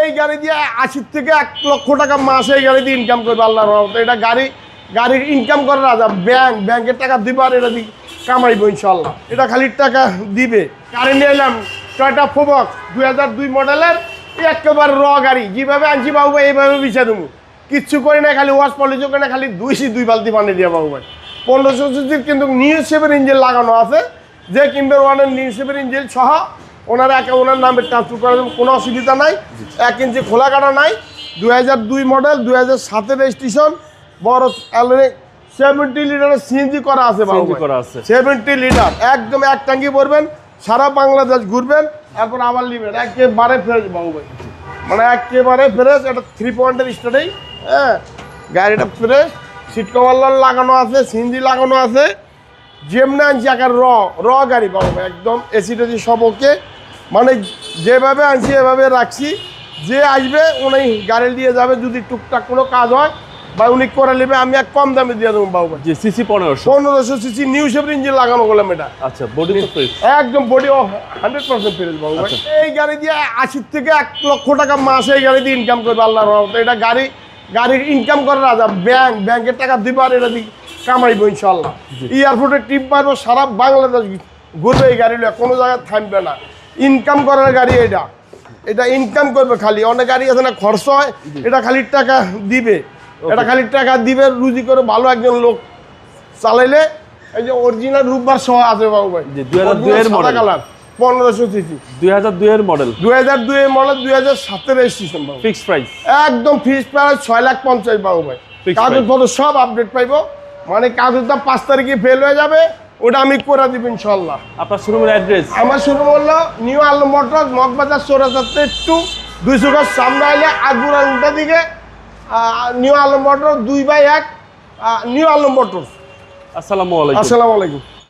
এই গাড়ি দিয়ে 80 থেকে 1 লক্ষ টাকা মাসে এই গাড়ি দিয়ে ইনকাম করবে আল্লাহর রহমতে। এটা গাড়ির ইনকাম করার রাজা। ব্যাংকের টাকা দিবার এটা দিয়ে কামাইবো ইনশাল্লাহ। এটা খালি টাকা দিবে। গাড়ি নিয়ে এলাম টয়োটা ফোবক্স 2002 মডেলের, একেবারে র গাড়ি। যেভাবে আনছি বাবু ভাই এইভাবে বিছা দেবো, কিচ্ছু করি না, খালি ওয়াশ পলিশও করে না, খালি 2 বালতি পানি দিয়ে বাবু ভাই। 1500 সিসির কিন্তু নিউ শেপের ইঞ্জিন লাগানো আছে। যে কিনবে ওয়ানের নিউ শেপের ইঞ্জিন সহ ওনার নামে ট্রান্সফার করার কোনো অসুবিধা নাই। 1 ইঞ্চি খোলা কাটা নাই। 2002 মডেল, 2007 রেজিস্ট্রেশন, বড় 70 লিটারের সিএনজি করা আছে বাবু ভাই। 70 লিটার একদম এক ট্যাঙ্কি ভরবেন, সারা বাংলাদেশ ঘুরবেন, তারপর আবার নেবেন। একেবারে ফ্রেশ বাবু ভাই, মানে একেবারে ফ্রেশ। এটা 3 পয়েন্টের স্টার্টেই। হ্যাঁ, গাড়িটা ফ্রেশ, সিট কভার লাগানো আছে, সিএনজি লাগানো আছে। যেমনি আনছি একার র গাড়ি পাবো একদম। এসি টেসি সব ওকে, মানে যেভাবে আনছি এভাবে রাখছি। যে আসবে উনি গাড়ি দিয়ে যাবে, যদি টুকটাক কোনো কাজ হয় বা উনি করে নেবে, আমি এক কম দামে দিয়ে দেবো বাবু। জি, সিসি 1500 সিসি নিউ শেপের ইঞ্জিন লাগানো করলাম এটা। আচ্ছা, বডি তো ফ্রেশ, একদম বডি 100% ফ্রেশ বাবু ভাই। এই গাড়ি দিয়ে 80 থেকে 1 লক্ষ টাকা মাসে এই গাড়ি দিয়ে ইনকাম করবে আল্লাহর রহমতে। এটা গাড়ির ইনকাম করার রাজা। ব্যাংকের টাকা দিবার এটা দিয়ে কামাইবো ইনশাল্লাহ। এয়ারপোর্টে ট্রিপ মারবো, সারা বাংলাদেশ ঘুরবে এই গাড়ি, কোনো জায়গায় থামবে না। ইনকাম করার গাড়ি এটা ইনকাম করবে খালি। অনেক গাড়ি আছে না খরচ হয়, এটা খালি টাকা দিবে। এটা খালি টাকা দিবে, রুজি করে ভালো একজন লোক চালাইলে। এই যে অরিজিনাল রূপবার সহ আছে বাবু ভাই। 2002 এর মডেল, 1500 সিসি, 2002 এর মডেল, 2002 এর মডেল, 2007 রেজিস্ট্রেশন বাবু। ফিক্স প্রাইস, একদম ফিক্স প্রাইস 6,50,000 বাবু ভাই। কাগজপত্র সব আপডেট পাইবো, মানে কাগজটা 5 তারিখে ফেল হয়ে যাবে, ওটা আমি করে দিব ইনশাল্লাহ। আপনার শোরুমের অ্যাড্রেস? আমার শোরুম হলো নিউ আলম মোটরস, মগবাজার 2 200 গজ সামনে আইলে আগুরা উল্টা দিকে new Alam motors 2/1 new Alam motors. আসসালামু আলাইকুম। আসসালামু আলাইকুম।